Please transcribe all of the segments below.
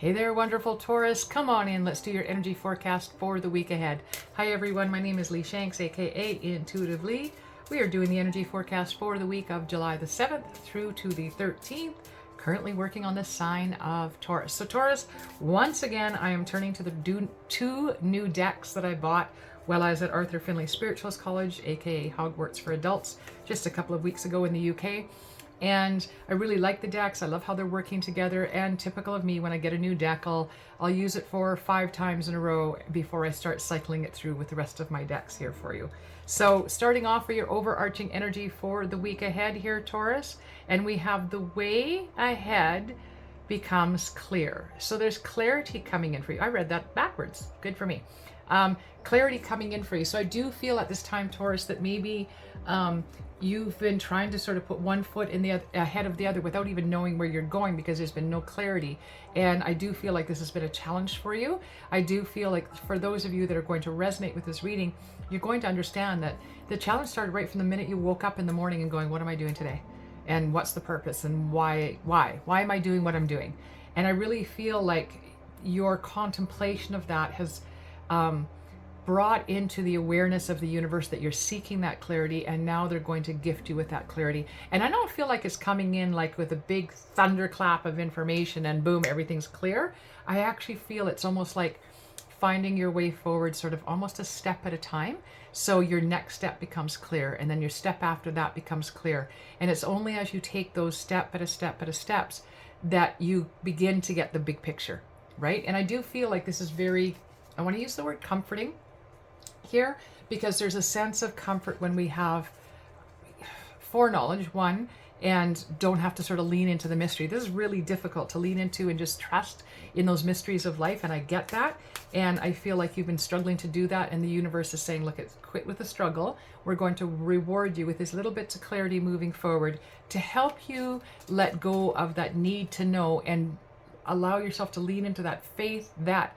Hey there, wonderful Taurus. Come on in. Let's do your energy forecast for the week ahead. Hi, everyone. My name is Lee Shanks, aka Intuitive Lee. We are doing the energy forecast for the week of July the 7th through to the 13th. Currently working on the sign of Taurus. So, Taurus, once again, I am turning to the two new decks that I bought while I was at Arthur Findlay Spiritualist College, aka Hogwarts for Adults, just a couple of weeks ago in the UK. And I really like the decks. I love how they're working together. And typical of me, when I get a new deck, I'll use it for 5 times in a row before I start cycling it through with the rest of my decks here for you. So starting off for your overarching energy for the week ahead here, Taurus, and we have the way ahead becomes clear. So there's clarity coming in for you. I read that backwards. Good for me. Clarity coming in for you. So I do feel at this time, Taurus, that maybe you've been trying to sort of put one foot in the ahead of the other without even knowing where you're going because there's been no clarity. And I do feel like this has been a challenge for you. I do feel like for those of you that are going to resonate with this reading, you're going to understand that the challenge started right from the minute you woke up in the morning and going, what am I doing today? And what's the purpose? And why am I doing what I'm doing? And I really feel like your contemplation of that has brought into the awareness of the universe that you're seeking that clarity, and now they're going to gift you with that clarity. And I don't feel like it's coming in like with a big thunderclap of information and boom, everything's clear. I actually feel it's almost like finding your way forward, sort of almost a step at a time. So your next step becomes clear, and then your step after that becomes clear. And it's only as you take those step at a steps that you begin to get the big picture, right? And I do feel like this is very, I want to use the word comforting here, because there's a sense of comfort when we have foreknowledge, one, and don't have to sort of lean into the mystery. This is really difficult to lean into and just trust in those mysteries of life, and I get that. And I feel like you've been struggling to do that, and the universe is saying, look, quit with the struggle. We're going to reward you with these little bits of clarity moving forward to help you let go of that need to know and allow yourself to lean into that faith that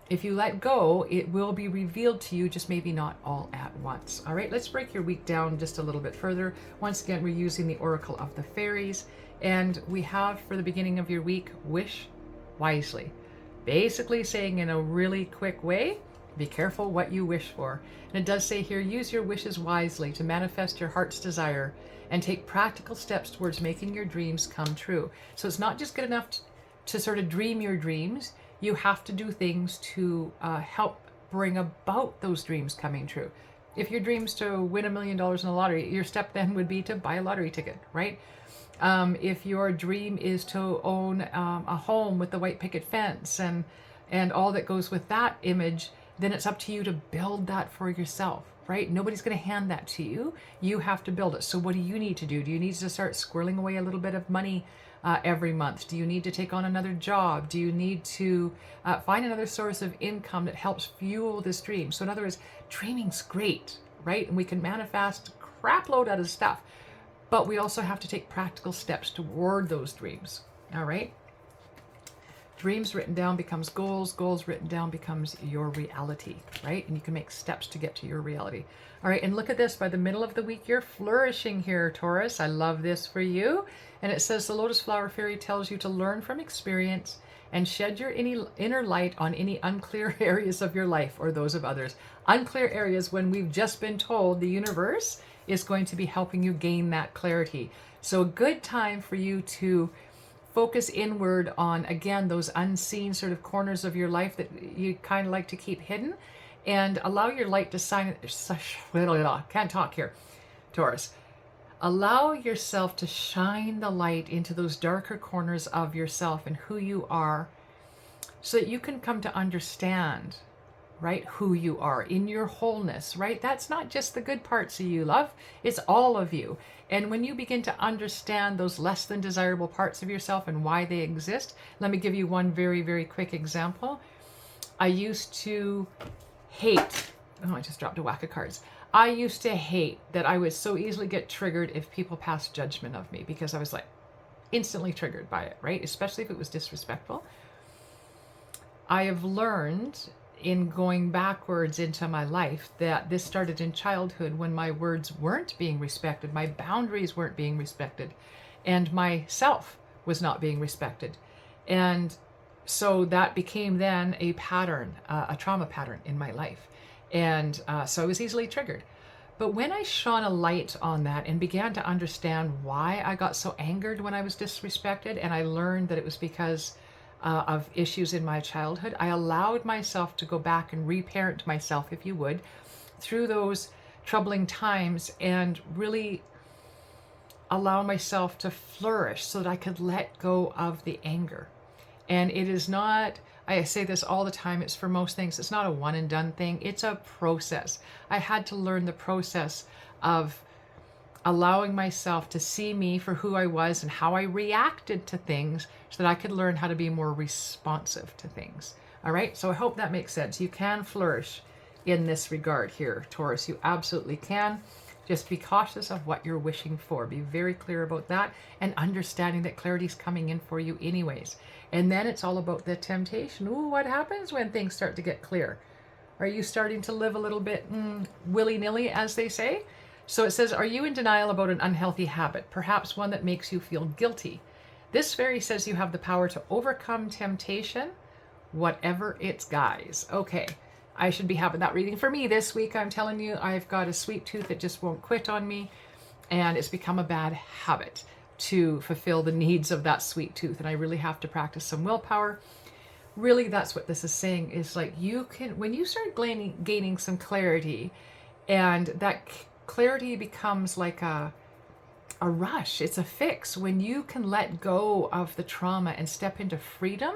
if you let go, it will be revealed to you, just maybe not all at once. All right, let's break your week down just a little bit further. Once again, we're using the Oracle of the Fairies, and we have for the beginning of your week, wish wisely. Basically saying in a really quick way, be careful what you wish for. And it does say here, use your wishes wisely to manifest your heart's desire and take practical steps towards making your dreams come true. So it's not just good enough to sort of dream your dreams. You have to do things to help bring about those dreams coming true. If your dream's to win $1 million in the lottery, your step then would be to buy a lottery ticket, right? If your dream is to own a home with the white picket fence and all that goes with that image, then it's up to you to build that for yourself, right? Nobody's going to hand that to you. You have to build it. So what do you need to do? Do you need to start squirreling away a little bit of money every month? Do you need to take on another job? Do you need to find another source of income that helps fuel this dream? So in other words, dreaming's great, right? And we can manifest a crap load out of stuff, but we also have to take practical steps toward those dreams, all right? Dreams written down becomes goals. Goals written down becomes your reality, right? And you can make steps to get to your reality. All right, and look at this. By the middle of the week, you're flourishing here, Taurus. I love this for you. And it says the Lotus Flower Fairy tells you to learn from experience and shed your inner light on any unclear areas of your life or those of others. Unclear areas when we've just been told the universe is going to be helping you gain that clarity. So a good time for you to focus inward on, again, those unseen sort of corners of your life that you kind of like to keep hidden, and allow your light to shine. Can't talk here, Taurus. Allow yourself to shine the light into those darker corners of yourself and who you are, so that you can come to understand, right, who you are in your wholeness, right? That's not just the good parts of you, love. It's all of you. And when you begin to understand those less than desirable parts of yourself and why they exist, let me give you one very, very quick example. I used to hate, I just dropped a whack of cards. I used to hate that I would so easily get triggered if people passed judgment of me, because I was like instantly triggered by it, right? Especially if it was disrespectful. I have learned in going backwards into my life that this started in childhood when my words weren't being respected, my boundaries weren't being respected, and myself was not being respected. And So that became then a pattern, a trauma pattern in my life. And so I was easily triggered. But when I shone a light on that and began to understand why I got so angered when I was disrespected, and I learned that it was because of issues in my childhood, I allowed myself to go back and reparent myself, if you would, through those troubling times and really allow myself to flourish so that I could let go of the anger. And it is not, I say this all the time, it's for most things, it's not a one and done thing. It's a process. I had to learn the process of allowing myself to see me for who I was and how I reacted to things so that I could learn how to be more responsive to things. All right. So I hope that makes sense. You can flourish in this regard here, Taurus. You absolutely can. Just be cautious of what you're wishing for. Be very clear about that and understanding that clarity is coming in for you anyways. And then it's all about the temptation. Ooh, what happens when things start to get clear? Are you starting to live a little bit willy-nilly, as they say? So it says, are you in denial about an unhealthy habit, perhaps one that makes you feel guilty? This fairy says you have the power to overcome temptation, whatever its guise. Okay. I should be having that reading for me this week. I'm telling you, I've got a sweet tooth that just won't quit on me, and it's become a bad habit to fulfill the needs of that sweet tooth, and I really have to practice some willpower. Really, that's what this is saying, is like you can, when you start gaining some clarity, and that clarity becomes like a rush, it's a fix. When you can let go of the trauma and step into freedom,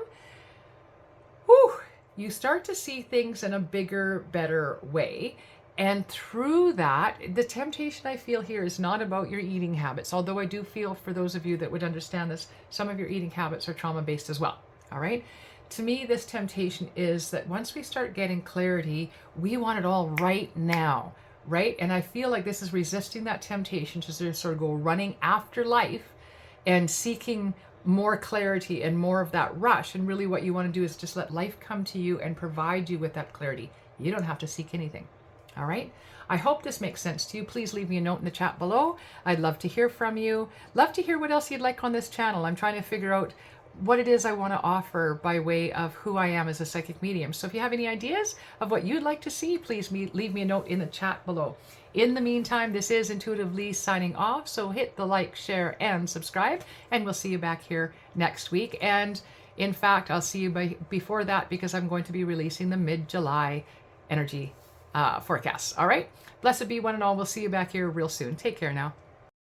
whew, you start to see things in a bigger, better way. And through that, the temptation I feel here is not about your eating habits, although I do feel for those of you that would understand this, some of your eating habits are trauma-based as well. All right. To me, this temptation is that once we start getting clarity, we want it all right now, right? And I feel like this is resisting that temptation to sort of go running after life and seeking more clarity and more of that rush. And really what you want to do is just let life come to you and provide you with that clarity. You don't have to seek anything. All right. I hope this makes sense to you. Please leave me a note in the chat below. I'd love to hear from you. Love to hear what else you'd like on this channel. I'm trying to figure out what it is I want to offer by way of who I am as a psychic medium. So if you have any ideas of what you'd like to see, please leave me a note in the chat below. In the meantime, this is Intuitive Lee signing off. So hit the like, share, and subscribe, and we'll see you back here next week. And in fact, I'll see you before that, because I'm going to be releasing the mid-July energy forecasts. All right. Blessed be one and all. We'll see you back here real soon. Take care now.